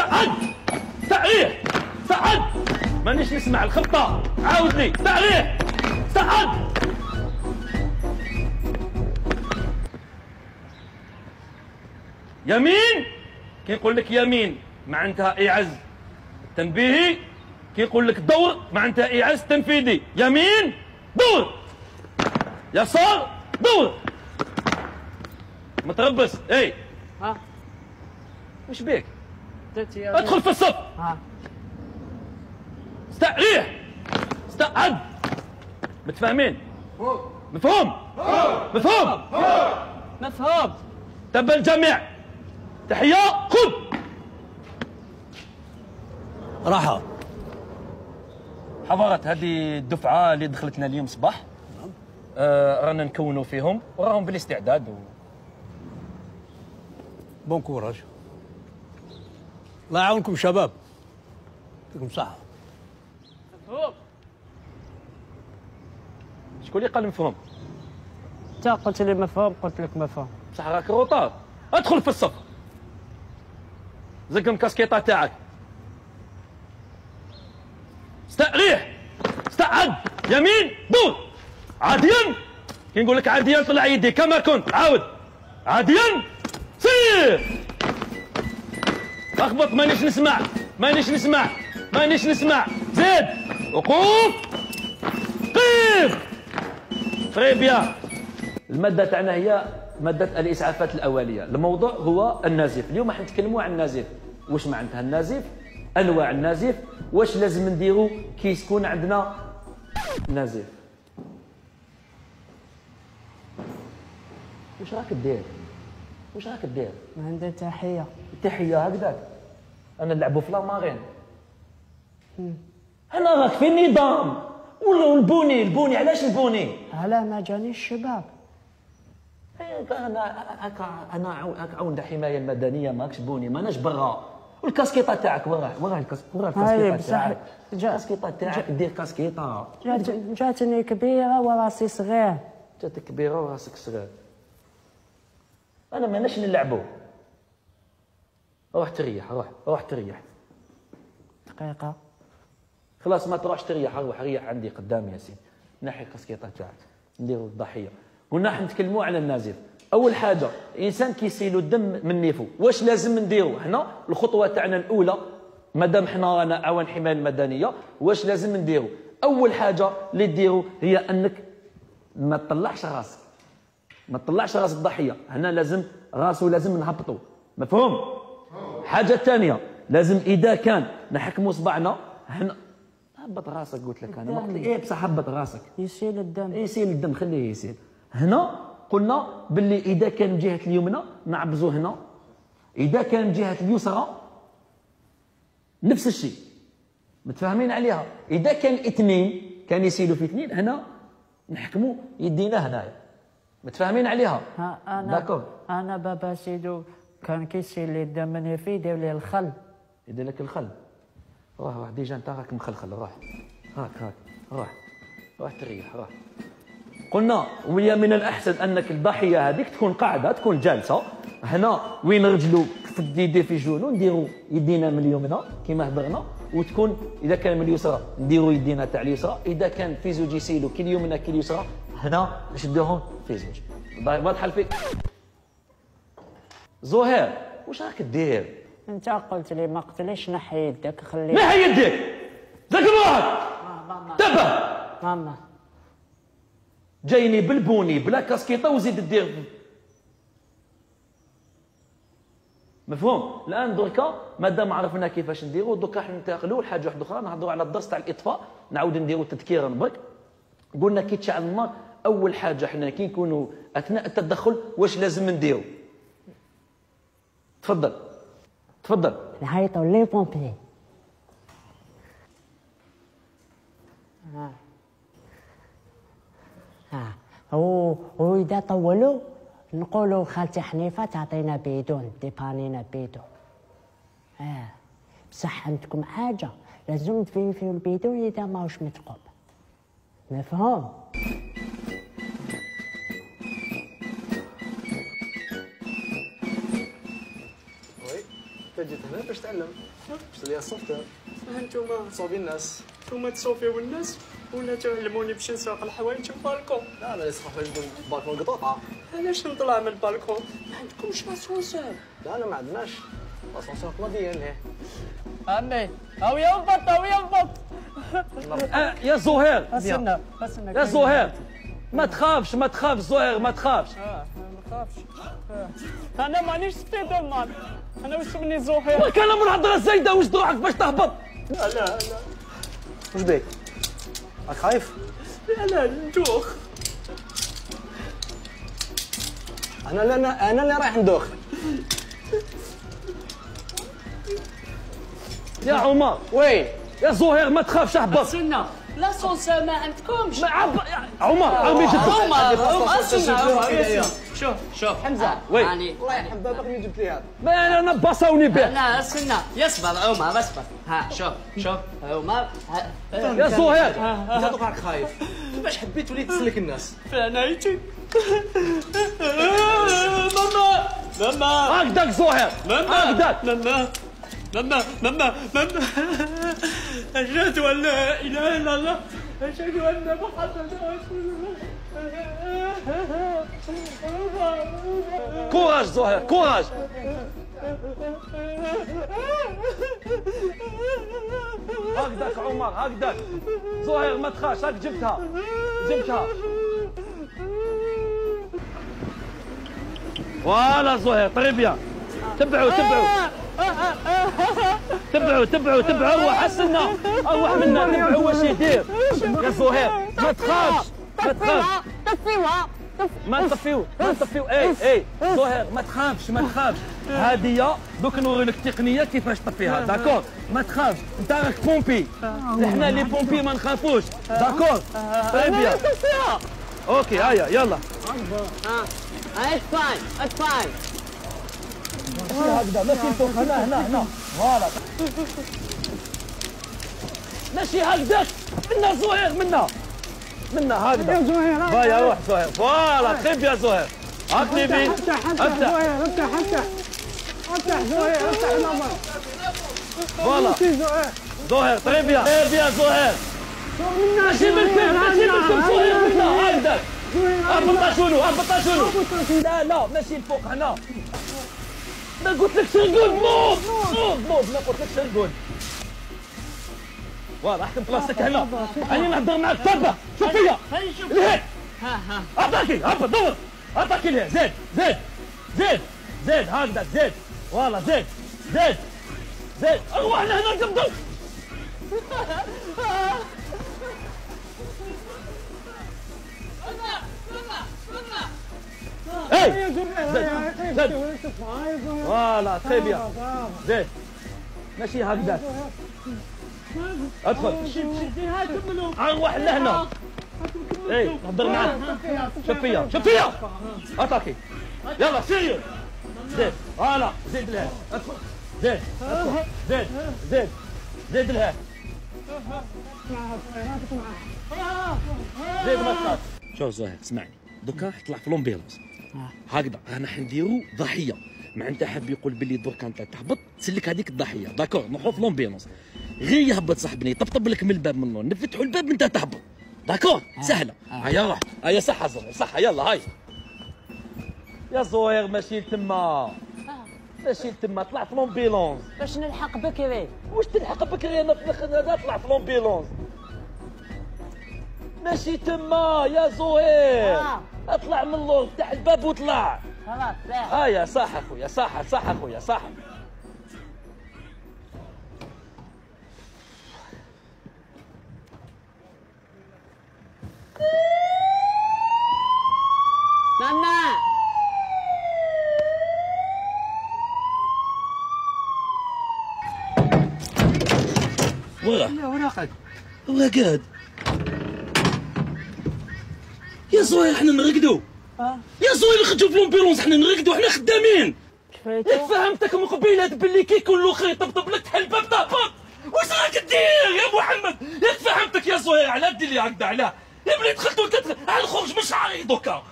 استعد استعريح استعد مانيش نسمع الخبطة عاود لي استعريح استعد يمين كيقول لك يمين معناتها إعاز تنبيهي كيقول لك دور معناتها إعاز تنفيذي يمين دور يسار دور متربص اي ها وش بيك ادخل في الصف استعريح استعد متفاهمين مفهوم مفهوم مفهوم تبع الجميع تحية خذ راحة حضرت هذه الدفعة اللي دخلتنا اليوم صباح رانا نكونوا فيهم وراهم بالاستعداد بون كوراج الله يعاونكم شباب يعطيكم صحة مفهوم شكون اللي قال مفهوم؟ انت قلت لي مفهوم قلت لك مفهوم بصح راك روطار ادخل في الصف زق الكاسكيطة تاعك استعريح استعد يمين دور عاديا كي نقول لك عاديا طلع يدي كما كنت عاود عاديا سير اخبط مانيش نسمع مانيش نسمع مانيش نسمع زيد وقوف قيف تري بيان المادة تاعنا هي مادة الإسعافات الأولية الموضوع هو النزيف اليوم راح نتكلموا عن النزيف واش معناتها النزيف أنواع النزيف واش لازم نديرو كي يكون عندنا نزيف واش راك دير واش راك دير عندي تحية التحية هكذاك أنا نلعبوا في لامارين أنا راك في النظام ولا البوني علاش البوني على ما جاني الشباب انا عاون الحمايه المدنيه ماكش بوني ماناش برا والكاسكيطه تاعك وين الكاسكيطه تاعك الكاسكيطه تاعك دير كاسكيطه جاتني كبيره وراسي صغير جاتك كبيره وراسك صغير انا ماناش نلعبوا روح تريح روح تريح دقيقه خلاص ما تروحش تريح روح ريح عندي قدام ياسين نحي الكاسكيطه تاعك نديروا الضحيه قلنا راح نتكلموا على النزيف اول حاجه الانسان كيسيلو الدم من نيفو واش لازم نديرو حنا الخطوه تاعنا الاولى مادام حنا رانا اعوان حمايه المدنيه واش لازم نديرو اول حاجه اللي ديرو هي انك ما تطلعش راسك ما تطلعش راس الضحيه هنا لازم راسه لازم نهبطو مفهوم حاجه ثانيه لازم اذا كان نحكموا صبعنا هنا هبط راسك قلت لك انا ايه بصح هبط راسك يسيل الدم يسيل الدم خليه يسيل هنا قلنا باللي اذا كان من جهه اليمنى نعبزو هنا اذا كان من جهه اليسرى نفس الشيء متفاهمين عليها اذا كان اثنين كان يسيلوا في اثنين هنا نحكموا يدينا هنايا متفاهمين عليها انا بابا سيدو كان كيسيل لي الدم من في يدير لي الخل يدير لك الخل روح ديجا انت راك مخلخل روح روح تريح روح قلنا ويا من الاحسن انك الضحيه هذيك تكون قاعده تكون جالسه هنا وين رجلو في يديه في جونو نديروا يدينا من اليمنى كما هضرنا وتكون اذا كان من اليسرى نديروا يدينا تاع اليسرى اذا كان في زوج يسيلوا كي اليمنى كي اليسرى هنا نشدوهم في زوج واضحه الفكره زهير واش راك دير انت قلت لي ما قلتليش نحي يدك خلي نحي يدك ذاك روحك تبع ماما جايني بالبوني بلا كاسكيطه وزيد دير مفهوم الان دركا مادام عرفنا كيفاش نديروا دركا راح ننتقلوا لحاجه واحده اخرى نهضروا على الدرس تاع الاطفاء نعاود نديروا تذكيرا برك قلنا كي تشعل النار اول حاجه حنا كي نكونوا اثناء التدخل واش لازم نديروا تفضل نعيطوا لي بومبي وإذا طولوا نقولوا خالتي حنيفة تعطينا بيدون ديبانينا بيدون بصح عندكم حاجة لازم تفينفيو البيدون إذا ماهوش متقوم مفهوم انت جيت هنا باش تعلم، باش تولي السوفتير. انتوما تصوبي الناس. انتوما تصوفيو الناس ولا تعلموني باش نسوق الحوايج في البالكون؟ لا انا لسه خايف نقول بالكون قطوطه. علاش نطلع من البالكون؟ ما عندكمش لاسونسور؟ لا ما عندناش الاسانسور قضيه ليه. عمي هاو ينبط هاو ينبط. يا زهير استنى يا زهير ما تخافش ما تخافش زهير ما تخافش. ما نخافش. انا مانيش سبيدر مان، انا واسمني زهير. كان من الهضره الزايده واش روحك باش تهبط. لا لا لا واش بيك؟ راك خايف؟ لا لا ندوخ. انا اللي رايح ندوخ. يا عمر وين؟ يا زهير ما تخافش اهبط. استنى لاسونسور ما عندكمش؟ عمر ارمي جدك. عمر استنى شوف حمزه وي. يعني الله يرحم باباك اللي جبت لي هذا. ما انا باصوني به. لا استنى يصبر عمر اصبر. ها شوف عمر يا زهير انت دوك راك خايف. كيفاش حبيت وليت تسلك الناس؟ فنايتي. ماما هكذاك زهير هكذاك. ماما أشهد أن لا إله إلا الله أشهد أن محمدا رسول الله. كوراج زهير كوراج. هكذاك عمر هكذاك زهير ما تخافش هاك جبتها. فوالا زهير طري بيان. تبعوا وحسنا اروح منا. تبعوا واش يدير يا زهير. ما تخافش ما نطفيو اي زهير ما تخافش هادية دوك نوريلك التقنية كيفاش تطفيها. داكور ما تخافش انت راك بومبي. احنا لي بومبي ما نخافوش. داكور طري بيان. اوكي هيا يلا. It's fine. ماشي هكذا ماشي فوق هنا فوالا ماشي هكذاك. منا زهير منا هكذا. بايا روح زهير فوالا خيب يا زهير. هاك نبي افتح فوالا زهير طري بيان زهير. ماشي بالكم زهير منا هكذاك. هبطا شنو لا ماشي الفوق هنا. ما قلت لك نقول نوض ما قلت لك نقول. فوالا احكم بلاصتك هنا. انا نهضر معاك تبع شوف فيا لهيك. اعطاكي هبط دور اعطاكي ليه. زيد هكذا زيد فوالا زيد اروح لهنا نقبض. زيد فوالا تري بيان. زيد ماشي هكذا. ادخل نروح لهنا. اي نهضر معاك. شوف فيا اتاكي يلا سيريو. زيد فوالا زيد لها ادخل. زيد لها. زيد ما تخاف. شوف زهير اسمعني دوكا حطلع في لومبيلونس هكذا. رانا حنديرو ضحيه معناتها حاب يقول باللي دركا انت تهبط تسلك هذيك الضحيه. داكور نروحو في لومبيلونس غير يهبط صاحبني يطبطب لك من الباب من اللون نفتحوا الباب انت تهبط. داكور سهله. هيا روح هيا صحه زهير صحه يلا هاي يا زهير. ماشي تما طلع في لومبيلونس باش نلحق بكري. واش تلحق بكري. انا طلع في لومبيلونس ماشي تما يا زهير. اطلع من اللور افتح الباب وطلع. خلاص هيا صح اخويا صح اخويا صح. ماما وراقك قاعد يا زهير. احنا نرقدوا يا زهير. نخرجوا في لومبيلونس احنا نرقدوا احنا خدامين. فهمتك من قبيلات باللي كي يكون له خير يطبطب لك تحل الباب تهبط. واش راك دير يا محمد؟ ياك فهمتك يا زهير علاه دير لي هكذا علاه؟ يا بلي دخلت على الخروج من شعري دوكا.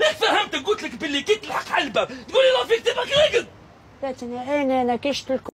ياك فهمتك قلت لك باللي كي تلحق على الباب تقول لي لا فيك تبقى راقد. لا تنعيني انا كي شفت